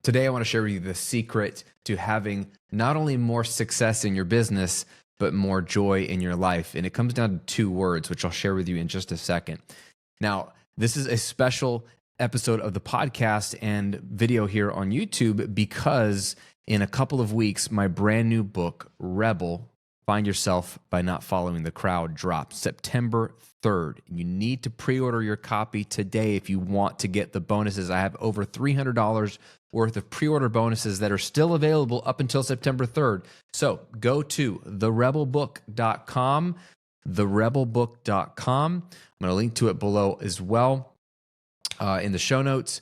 Today, I want to share with you the secret to having not only more success in your business, but more joy in your life. And it comes down to two words, which I'll share with you in just a second. Now, this is a special episode of the podcast and video here on YouTube because in a couple of weeks, my brand new book, Rebel, Find Yourself by Not Following the Crowd, drops September 3rd. You need to pre-order your copy today if you want to get the bonuses. I have over $300 worth of pre-order bonuses that are still available up until September 3rd. So go to therebelbook.com, therebelbook.com. I'm going to link to it below as well in the show notes.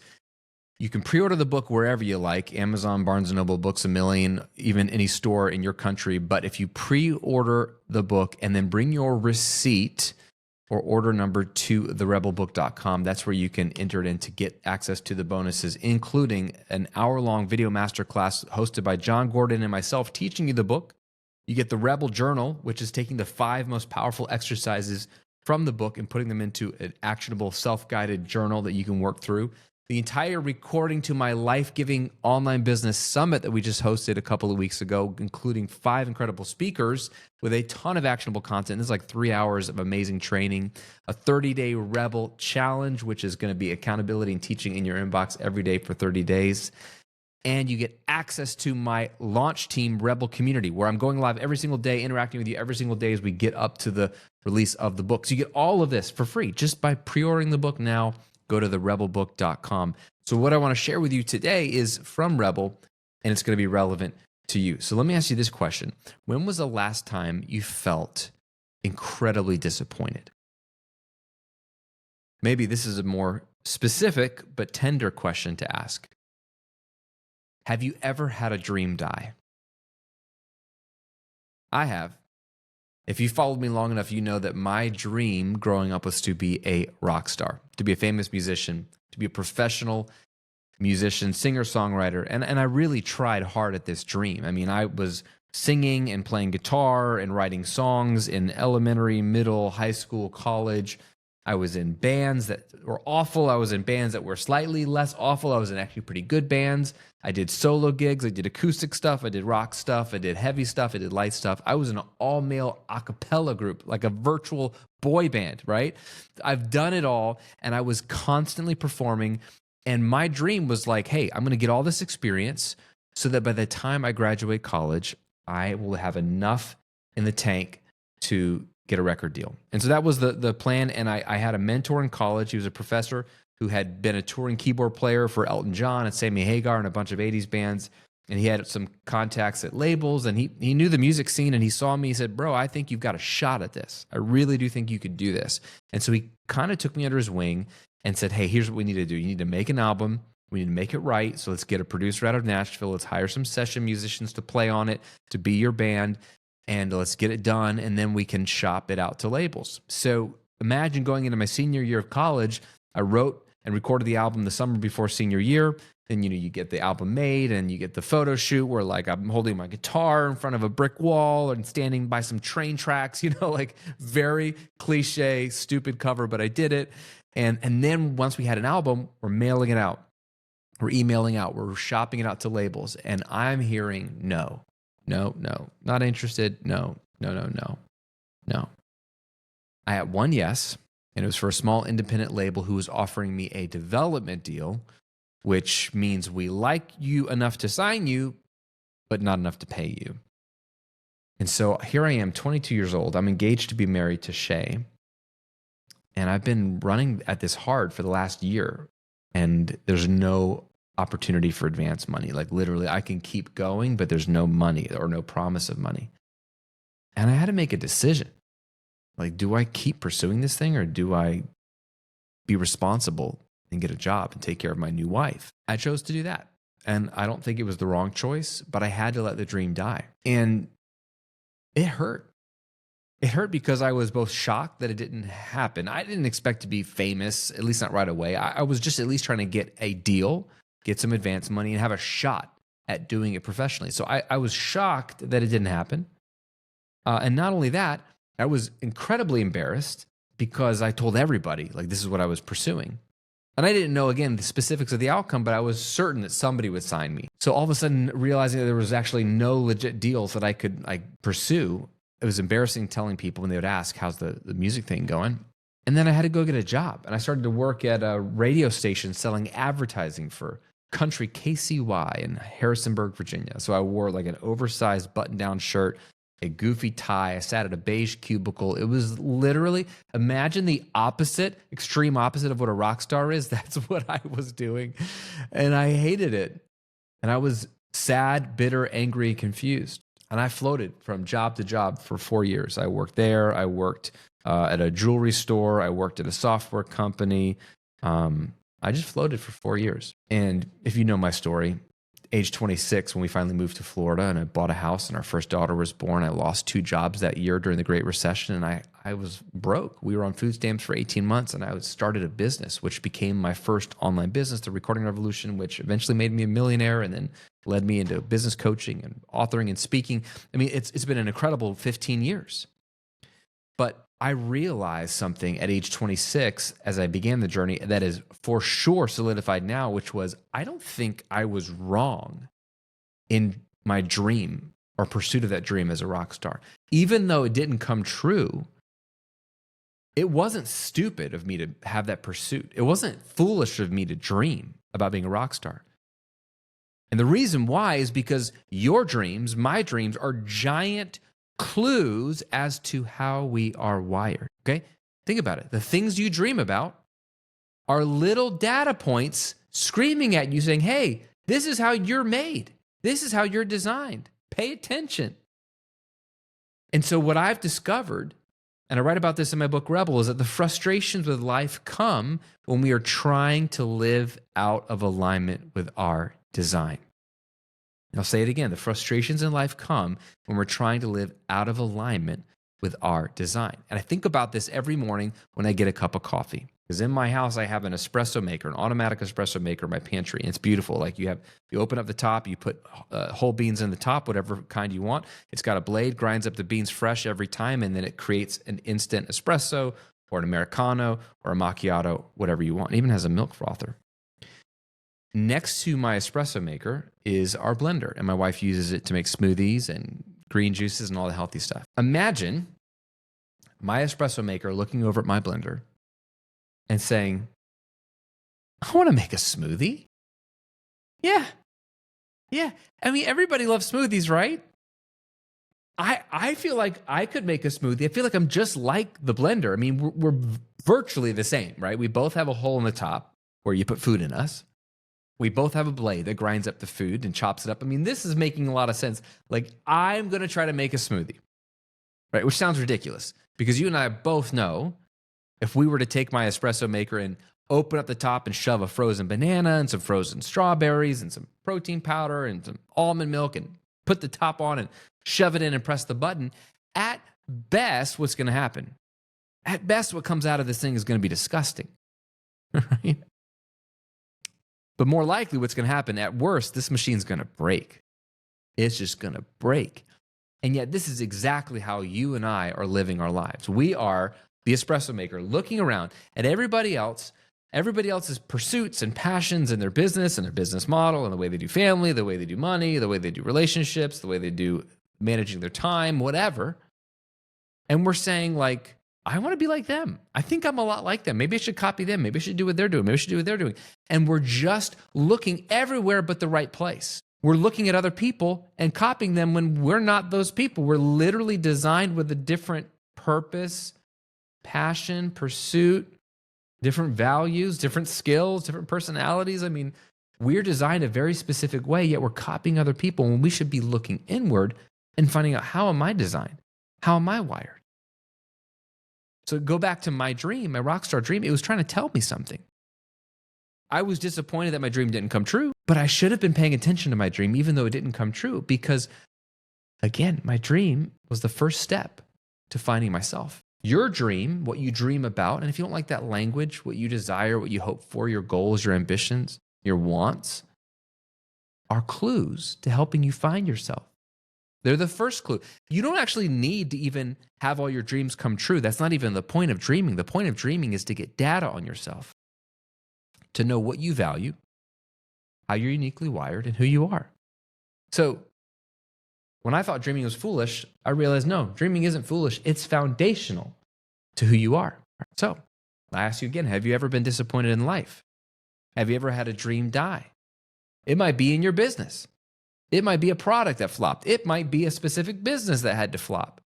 You can pre-order the book wherever you like, Amazon, Barnes & Noble, Books A Million, even any store in your country. But if you pre-order the book and then bring your receipt or order number to therebelbook.com, that's where you can enter it in to get access to the bonuses, including an hour-long video masterclass hosted by John Gordon and myself teaching you the book. You get the Rebel Journal, which is taking the 5 most powerful exercises from the book and putting them into an actionable self-guided journal that you can work through. The entire recording to my life-giving online business summit that we just hosted a couple of weeks ago, including 5 incredible speakers with a ton of actionable content. This is like 3 hours of amazing training, a 30-day Rebel challenge, which is going to be accountability and teaching in your inbox every day for 30 days. And you get access to my launch team Rebel community, where I'm going live every single day, interacting with you every single day as we get up to the release of the book. So you get all of this for free just by pre-ordering the book now. Go to therebelbook.com. So what I want to share with you today is from Rebel, and it's going to be relevant to you. So let me ask you this question. When was the last time you felt incredibly disappointed? Maybe this is a more specific but tender question to ask. Have you ever had a dream die? I have. If you followed me long enough, you know that my dream growing up was to be a rock star, to be a famous musician, to be a professional musician, singer-songwriter. And I really tried hard at this dream. I mean, I was singing and playing guitar and writing songs in elementary, middle, high school, college. I was in bands that were awful. I was in bands that were slightly less awful. I was in actually pretty good bands. I did solo gigs. I did acoustic stuff. I did rock stuff. I did heavy stuff. I did light stuff. I was in an all-male a cappella group, like a virtual boy band, right? I've done it all, and I was constantly performing. And my dream was like, hey, I'm going to get all this experience so that by the time I graduate college, I will have enough in the tank to get a record deal. And so that was the plan. And I had a mentor in college. He was a professor who had been a touring keyboard player for Elton John and Sammy Hagar and a bunch of 80s bands. And he had some contacts at labels, and he knew the music scene, and he saw me. He said, bro, I think you've got a shot at this. I really do think you could do this. And so he kind of took me under his wing and said, hey, here's what we need to do. You need to make an album. We need to make it right. So let's get a producer out of Nashville. Let's hire some session musicians to play on it, to be your band. And let's get it done, and then we can shop it out to labels. So imagine going into my senior year of college. I wrote and recorded the album the summer before senior year. Then, you get the album made, and you get the photo shoot where like I'm holding my guitar in front of a brick wall and standing by some train tracks, like very cliche, stupid cover, but I did it. And then once we had an album, we're mailing it out. We're emailing out. We're shopping it out to labels. And I'm hearing no, not interested. No. I had one yes, and it was for a small independent label who was offering me a development deal, which means we like you enough to sign you, but not enough to pay you. And so here I am, 22 years old. I'm engaged to be married to Shay. And I've been running at this hard for the last year. And there's no opportunity for advance money. Like literally, I can keep going, but there's no money or no promise of money. And I had to make a decision. Like, do I keep pursuing this thing, or do I be responsible and get a job and take care of my new wife? I chose to do that. And I don't think it was the wrong choice, but I had to let the dream die. And it hurt. It hurt because I was both shocked that it didn't happen. I didn't expect to be famous, at least not right away. I was just at least trying to get a deal, get some advance money, and have a shot at doing it professionally. So I was shocked that it didn't happen. And not only that, I was incredibly embarrassed because I told everybody, like, this is what I was pursuing. And I didn't know, again, the specifics of the outcome, but I was certain that somebody would sign me. So all of a sudden, realizing that there was actually no legit deals that I could pursue, it was embarrassing telling people when they would ask, how's the music thing going? And then I had to go get a job. And I started to work at a radio station selling advertising for country KCY in Harrisonburg, Virginia. So I wore like an oversized button-down shirt, a goofy tie. I sat at a beige cubicle. It was literally, imagine the opposite, extreme opposite of what a rock star is. That's what I was doing. And I hated it. And I was sad, bitter, angry, confused. And I floated from job to job for 4 years. I worked there. I worked at a jewelry store. I worked at a software company. I just floated for 4 years. And if you know my story, age 26, when we finally moved to Florida and I bought a house and our first daughter was born, I lost 2 jobs that year during the Great Recession, and I was broke. We were on food stamps for 18 months, and I started a business, which became my first online business, The Recording Revolution, which eventually made me a millionaire and then led me into business coaching and authoring and speaking. I mean, it's been an incredible 15 years. But I realized something at age 26 as I began the journey that is for sure solidified now, which was I don't think I was wrong in my dream or pursuit of that dream as a rock star. Even though it didn't come true, it wasn't stupid of me to have that pursuit. It wasn't foolish of me to dream about being a rock star. And the reason why is because your dreams, my dreams, are giant clues as to how we are wired, okay? Think about it. The things you dream about are little data points screaming at you saying, hey, this is how you're made. This is how you're designed. Pay attention. And so what I've discovered, and I write about this in my book, Rebel, is that the frustrations with life come when we are trying to live out of alignment with our design. I'll say it again. The frustrations in life come when we're trying to live out of alignment with our design. And I think about this every morning when I get a cup of coffee. Because in my house, I have an espresso maker, an automatic espresso maker in my pantry. And it's beautiful. Like you open up the top, you put whole beans in the top, whatever kind you want. It's got a blade, grinds up the beans fresh every time, and then it creates an instant espresso or an Americano or a macchiato, whatever you want. It even has a milk frother. Next to my espresso maker is our blender, and my wife uses it to make smoothies and green juices and all the healthy stuff. Imagine my espresso maker looking over at my blender and saying, I want to make a smoothie. Yeah. I mean, everybody loves smoothies, right? I feel like I could make a smoothie. I feel like I'm just like the blender. I mean, we're virtually the same, right? We both have a hole in the top where you put food in us. We both have a blade that grinds up the food and chops it up. I mean, this is making a lot of sense. Like, I'm going to try to make a smoothie, right? Which sounds ridiculous because you and I both know if we were to take my espresso maker and open up the top and shove a frozen banana and some frozen strawberries and some protein powder and some almond milk and put the top on and shove it in and press the button, at best, what's going to happen? At best, what comes out of this thing is going to be disgusting, right? But more likely what's going to happen, at worst, this machine's going to break. It's just going to break. And yet this is exactly how you and I are living our lives. We are the espresso maker looking around at everybody else's pursuits and passions and their business model and the way they do family, the way they do money, the way they do relationships, the way they do managing their time, whatever. And we're saying like, I want to be like them. I think I'm a lot like them. Maybe I should copy them. Maybe I should do what they're doing. Maybe I should do what they're doing. And we're just looking everywhere but the right place. We're looking at other people and copying them when we're not those people. We're literally designed with a different purpose, passion, pursuit, different values, different skills, different personalities. I mean, we're designed a very specific way, yet we're copying other people when we should be looking inward and finding out, how am I designed? How am I wired? So go back to my dream, my rock star dream. It was trying to tell me something. I was disappointed that my dream didn't come true, but I should have been paying attention to my dream even though it didn't come true because, again, my dream was the first step to finding myself. Your dream, what you dream about, and if you don't like that language, what you desire, what you hope for, your goals, your ambitions, your wants, are clues to helping you find yourself. They're the first clue. You don't actually need to even have all your dreams come true. That's not even the point of dreaming. The point of dreaming is to get data on yourself. to know what you value, how you're uniquely wired, and who you are. So when I thought dreaming was foolish, I realized no, dreaming isn't foolish. It's foundational to who you are. So I ask you again, have you ever been disappointed in life? Have you ever had a dream die? It might be in your business. It might be a product that flopped. It might be a specific business that had to flop.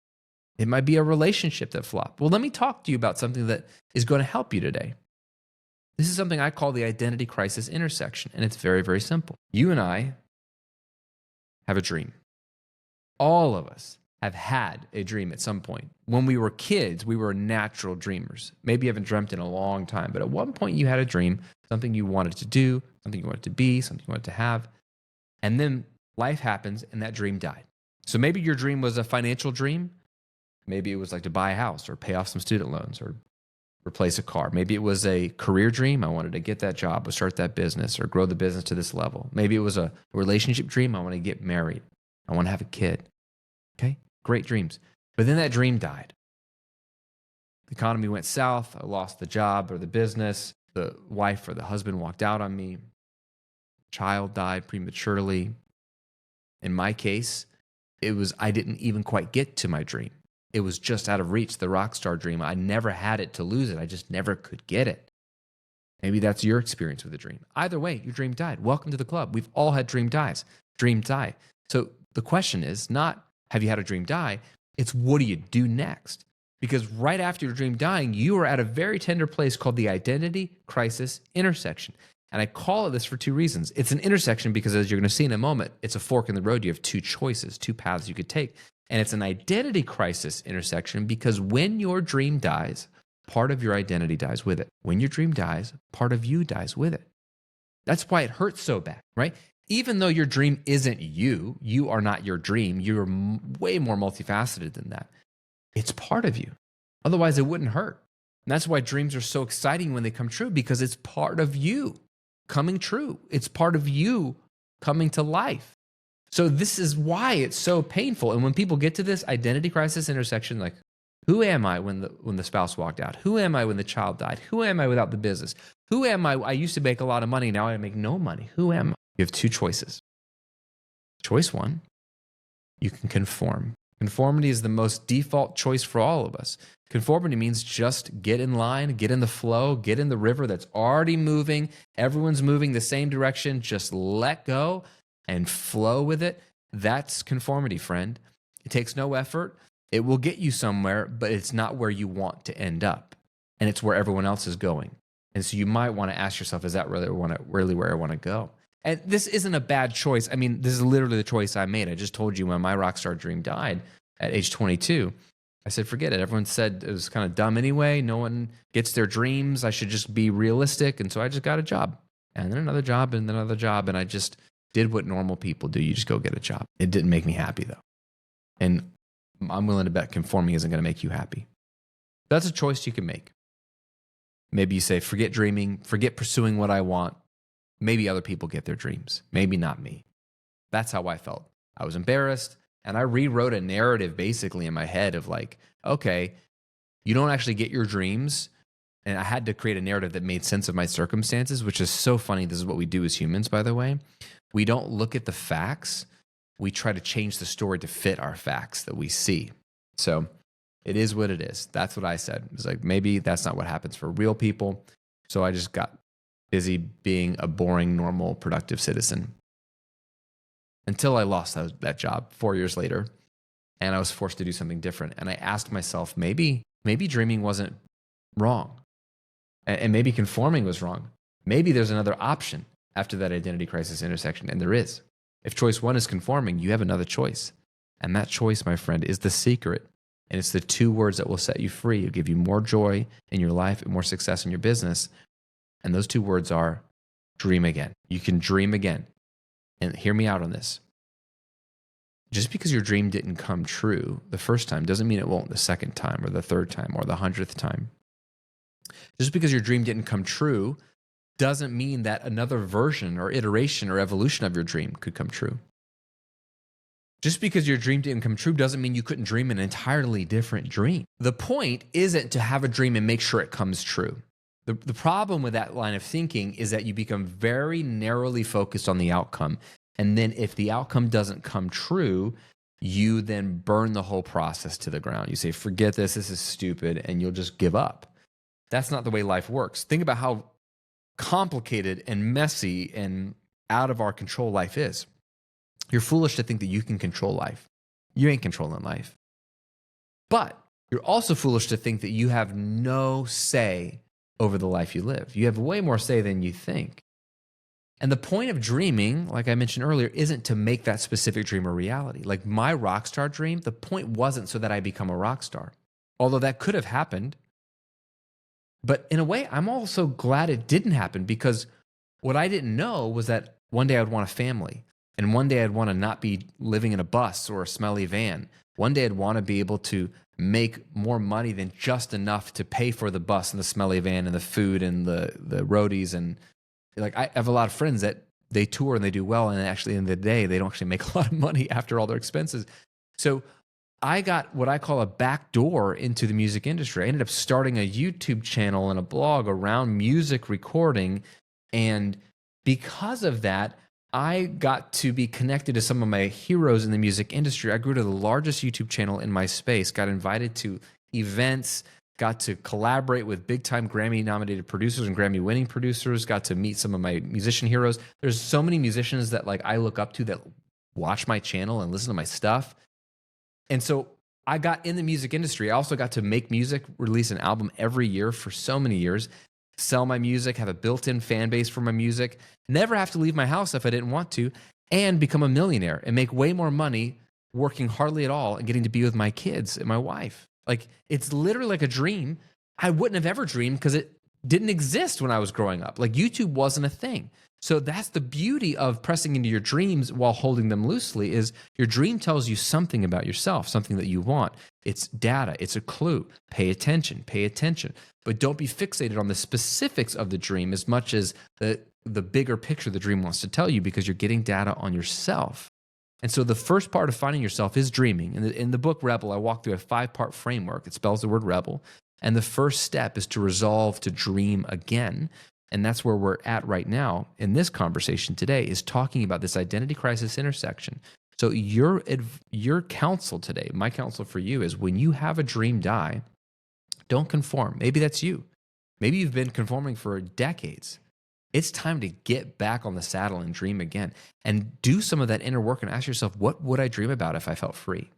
It might be a relationship that flopped. Well, let me talk to you about something that is going to help you today. This is something I call the identity crisis intersection, and it's very, very simple. You and I have a dream. All of us have had a dream at some point. When we were kids, we were natural dreamers. Maybe you haven't dreamt in a long time, but at one point you had a dream, something you wanted to do, something you wanted to be, something you wanted to have. And then life happens and that dream died. So maybe your dream was a financial dream. Maybe it was like to buy a house or pay off some student loans or replace a car. Maybe it was a career dream. I wanted to get that job or start that business or grow the business to this level. Maybe it was a relationship dream. I want to get married. I want to have a kid. Okay, great dreams. But then that dream died. The economy went south. I lost the job or the business. The wife or the husband walked out on me. Child died prematurely. In my case, I didn't even quite get to my dream. It was just out of reach, the rock star dream. I never had it to lose it. I just never could get it. Maybe that's your experience with a dream. Either way, your dream died. Welcome to the club. We've all had dream die. So the question is not, have you had a dream die? It's what do you do next? Because right after your dream dying, you are at a very tender place called the identity crisis intersection. And I call it this for two reasons. It's an intersection because, as you're going to see in a moment, it's a fork in the road. You have two choices, two paths you could take. And it's an identity crisis intersection because when your dream dies, part of your identity dies with it. When your dream dies, part of you dies with it. That's why it hurts so bad, right? Even though your dream isn't you, you are not your dream. You're way more multifaceted than that. It's part of you. Otherwise, it wouldn't hurt. And that's why dreams are so exciting when they come true, because it's part of you coming true. It's part of you coming to life. So this is why it's so painful. And when people get to this identity crisis intersection, like, who am I when the spouse walked out? Who am I when the child died? Who am I without the business? Who am I? I used to make a lot of money. Now I make no money. Who am I? You have two choices. Choice one, you can conform. Conformity is the most default choice for all of us. Conformity means just get in line, get in the flow, get in the river that's already moving. Everyone's moving the same direction. Just let go and flow with it. That's conformity, friend. It takes no effort. It will get you somewhere, but it's not where you want to end up. And it's where everyone else is going. And so you might want to ask yourself, is that really where I want to go? And this isn't a bad choice. I mean, this is literally the choice I made. I just told you when my rockstar dream died at age 22, I said, forget it. Everyone said it was kind of dumb anyway. No one gets their dreams. I should just be realistic. And so I just got a job and then another job and then another job. And I just did what normal people do. You just go get a job. It didn't make me happy though. And I'm willing to bet conforming isn't going to make you happy. That's a choice you can make. Maybe you say, forget dreaming, forget pursuing what I want. Maybe other people get their dreams. Maybe not me. That's how I felt. I was embarrassed. And I rewrote a narrative basically in my head of like, okay, you don't actually get your dreams. And I had to create a narrative that made sense of my circumstances, which is so funny. This is what we do as humans, by the way. We don't look at the facts. We try to change the story to fit our facts that we see. So it is what it is. That's what I said. It's like, maybe that's not what happens for real people. So I just got busy being a boring, normal, productive citizen. Until I lost that job 4 years later, and I was forced to do something different. And I asked myself, maybe dreaming wasn't wrong, and maybe conforming was wrong. Maybe there's another option after that identity crisis intersection, and there is. If choice one is conforming, you have another choice. And that choice, my friend, is the secret. And it's the two words that will set you free. It'll give you more joy in your life and more success in your business. And those two words are dream again. You can dream again. And hear me out on this. Just because your dream didn't come true the first time doesn't mean it won't the second time or the third time or the 100th time. Just because your dream didn't come true doesn't mean that another version or iteration or evolution of your dream could come true. Just because your dream didn't come true doesn't mean you couldn't dream an entirely different dream. The point isn't to have a dream and make sure it comes true. The problem with that line of thinking is that you become very narrowly focused on the outcome. And then if the outcome doesn't come true, you then burn the whole process to the ground. You say, forget this is stupid, and you'll just give up. That's not the way life works. Think about how complicated and messy and out of our control life is. You're foolish to think that you can control life. You ain't controlling life. But you're also foolish to think that you have no say over the life you live. You have way more say than you think. And the point of dreaming, like I mentioned earlier, isn't to make that specific dream a reality. Like my rock star dream, the point wasn't so that I become a rock star, although that could have happened. But in a way, I'm also glad it didn't happen, because what I didn't know was that one day I'd want a family, and one day I'd want to not be living in a bus or a smelly van. One day I'd want to be able to make more money than just enough to pay for the bus and the smelly van and the food and the roadies. And like I have a lot of friends that they tour and they do well, and actually in the day they don't actually make a lot of money after all their expenses. So I got what I call a back door into the music industry. I ended up starting a YouTube channel and a blog around music recording. And because of that, I got to be connected to some of my heroes in the music industry. I grew to the largest YouTube channel in my space, got invited to events, got to collaborate with big-time Grammy-nominated producers and Grammy-winning producers, got to meet some of my musician heroes. There's so many musicians that like I look up to that watch my channel and listen to my stuff. And so I got in the music industry. I also got to make music, release an album every year for so many years, sell my music, have a built-in fan base for my music, never have to leave my house if I didn't want to, and become a millionaire and make way more money working hardly at all and getting to be with my kids and my wife. Like, it's literally like a dream. I wouldn't have ever dreamed because it didn't exist when I was growing up. Like, YouTube wasn't a thing. So that's the beauty of pressing into your dreams while holding them loosely, is your dream tells you something about yourself, something that you want. It's data. It's a clue. Pay attention. Pay attention. But don't be fixated on the specifics of the dream as much as the bigger picture the dream wants to tell you, because you're getting data on yourself. And so the first part of finding yourself is dreaming. In the book Rebel, I walk through a 5-part framework. It spells the word rebel. And the first step is to resolve to dream again. And that's where we're at right now in this conversation today, is talking about this identity crisis intersection. So your counsel today, my counsel for you, is when you have a dream die, don't conform. Maybe that's you. Maybe you've been conforming for decades. It's time to get back on the saddle and dream again, and do some of that inner work and ask yourself, what would I dream about if I felt free?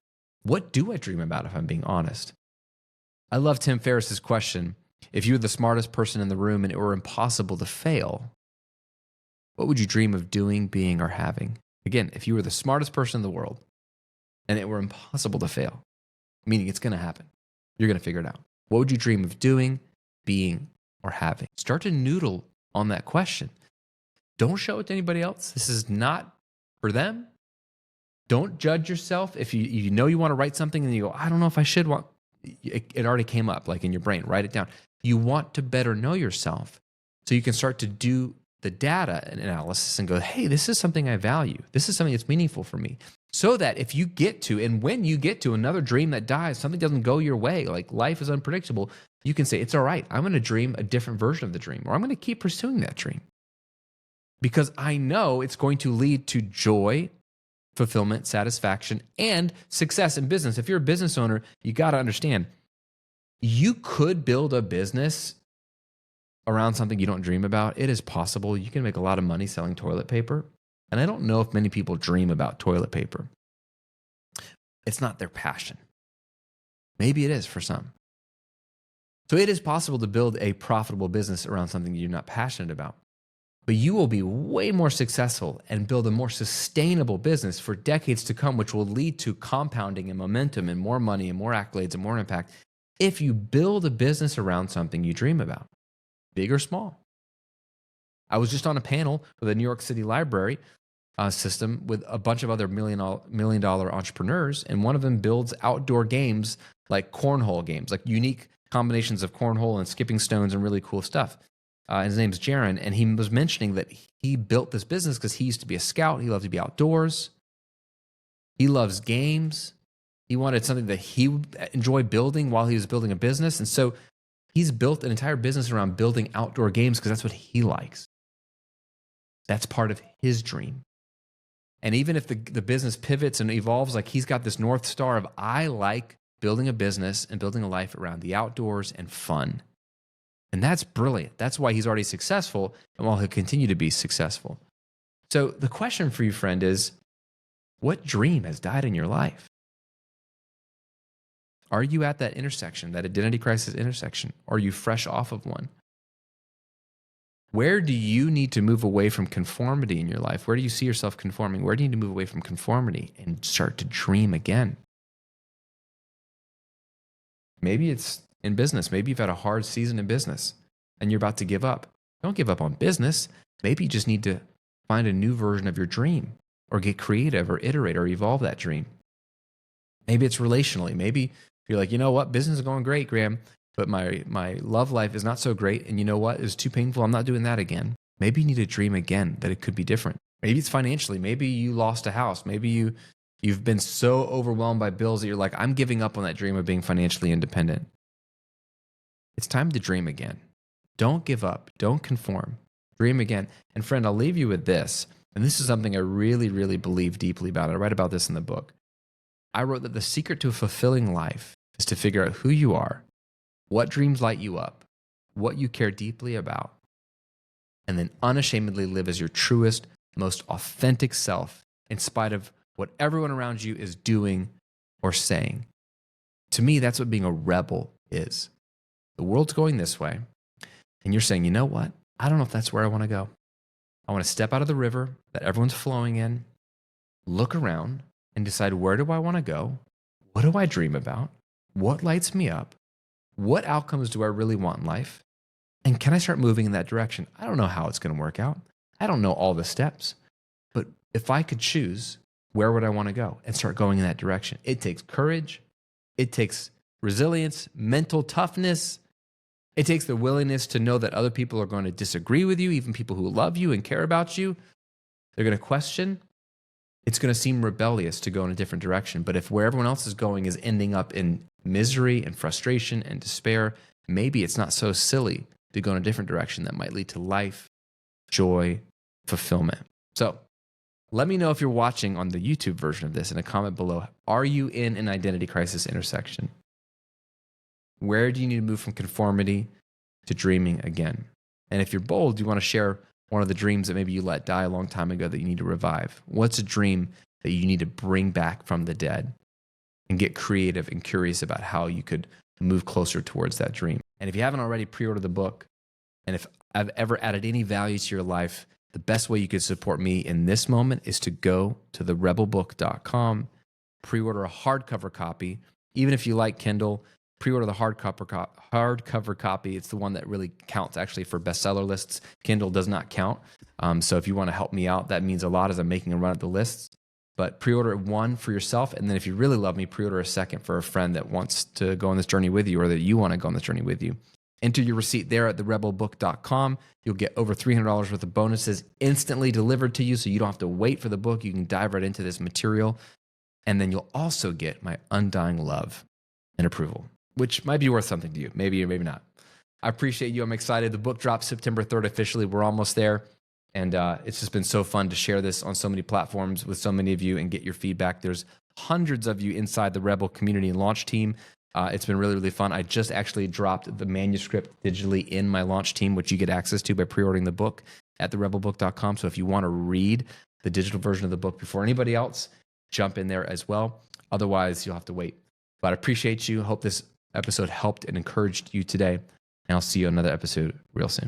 What do I dream about if I'm being honest? I love Tim Ferriss's question. If you were the smartest person in the room and it were impossible to fail, what would you dream of doing, being, or having? Again, if you were the smartest person in the world and it were impossible to fail, meaning it's going to happen, you're going to figure it out. What would you dream of doing, being, or having? Start to noodle on that question. Don't show it to anybody else. This is not for them. Don't judge yourself. If you know you want to write something and you go, I don't know if I should want, it already came up like in your brain, write it down. You want to better know yourself so you can start to do the data analysis and go, hey, this is something I value. This is something that's meaningful for me. So that if you get to, and when you get to another dream that dies, something doesn't go your way, like life is unpredictable, you can say, it's all right. I'm going to dream a different version of the dream, or I'm going to keep pursuing that dream because I know it's going to lead to joy, fulfillment, satisfaction, and success in business. If you're a business owner, you got to understand, you could build a business around something you don't dream about. It is possible. You can make a lot of money selling toilet paper. And I don't know if many people dream about toilet paper. It's not their passion. Maybe it is for some. So it is possible to build a profitable business around something you're not passionate about. But you will be way more successful and build a more sustainable business for decades to come, which will lead to compounding and momentum and more money and more accolades and more impact if you build a business around something you dream about, big or small. I was just on a panel with the New York City Library system with a bunch of other million-dollar entrepreneurs, and one of them builds outdoor games like cornhole games, like unique combinations of cornhole and skipping stones and really cool stuff. His name's Jaron, and he was mentioning that he built this business because he used to be a scout. He loved to be outdoors. He loves games. He wanted something that he would enjoy building while he was building a business. And so He's built an entire business around building outdoor games because that's what he likes. That's part of his dream. And even if the business pivots and evolves, like he's got this North Star of, I like building a business and building a life around the outdoors and fun. And that's brilliant. That's why he's already successful and while he'll continue to be successful. So the question for you, friend, is what dream has died in your life? Are you at that intersection, that identity crisis intersection? Are you fresh off of one? Where do you need to move away from conformity in your life? Where do you see yourself conforming? Where do you need to move away from conformity and start to dream again? Maybe it's in business. Maybe you've had a hard season in business and you're about to give up. Don't give up on business. Maybe you just need to find a new version of your dream or get creative or iterate or evolve that dream. Maybe it's relationally. Maybe you're like, you know what? Business is going great, Graham, but my love life is not so great. And you know what? It's too painful. I'm not doing that again. Maybe you need to dream again that it could be different. Maybe it's financially. Maybe you lost a house. Maybe you've been so overwhelmed by bills that you're like, I'm giving up on that dream of being financially independent. It's time to dream again. Don't give up. Don't conform. Dream again. And friend, I'll leave you with this. And this is something I really, really believe deeply about. I write about this in the book. I wrote that the secret to a fulfilling life is to figure out who you are, what dreams light you up, what you care deeply about, and then unashamedly live as your truest, most authentic self in spite of what everyone around you is doing or saying. To me, that's what being a rebel is. The world's going this way, and you're saying, you know what? I don't know if that's where I want to go. I want to step out of the river that everyone's flowing in, look around, and decide, where do I want to go? What do I dream about? What lights me up? What outcomes do I really want in life? And can I start moving in that direction? I don't know how it's going to work out. I don't know all the steps. But if I could choose, where would I want to go? And start going in that direction. It takes courage. It takes resilience, mental toughness. It takes the willingness to know that other people are going to disagree with you, even people who love you and care about you. They're going to question. It's going to seem rebellious to go in a different direction. But if where everyone else is going is ending up in misery and frustration and despair, maybe it's not so silly to go in a different direction that might lead to life, joy, fulfillment. So let me know if you're watching on the YouTube version of this in a comment below. Are you in an identity crisis intersection? Where do you need to move from conformity to dreaming again? And if you're bold, you want to share one of the dreams that maybe you let die a long time ago that you need to revive. What's a dream that you need to bring back from the dead? And get creative and curious about how you could move closer towards that dream. And if you haven't already pre-ordered the book, and if I've ever added any value to your life, the best way you could support me in this moment is to go to therebelbook.com, pre-order a hardcover copy. Even if you like Kindle, pre-order the hardcover copy. It's the one that really counts actually for bestseller lists. Kindle does not count. So if you want to help me out, that means a lot as I'm making a run at the lists. But pre-order one for yourself, and then if you really love me, pre-order a second for a friend that wants to go on this journey with you or that you want to go on this journey with you. Enter your receipt there at therebelbook.com. You'll get over $300 worth of bonuses instantly delivered to you, so you don't have to wait for the book. You can dive right into this material. And then you'll also get my undying love and approval, which might be worth something to you. Maybe or maybe not. I appreciate you. I'm excited. The book drops September 3rd officially. We're almost there. And it's just been so fun to share this on so many platforms with so many of you and get your feedback. There's hundreds of you inside the Rebel community and launch team. It's been really, really fun. I just actually dropped the manuscript digitally in my launch team, which you get access to by pre-ordering the book at therebelbook.com. So if you want to read the digital version of the book before anybody else, jump in there as well. Otherwise, you'll have to wait. But I appreciate you. Hope this episode helped and encouraged you today. And I'll see you on another episode real soon.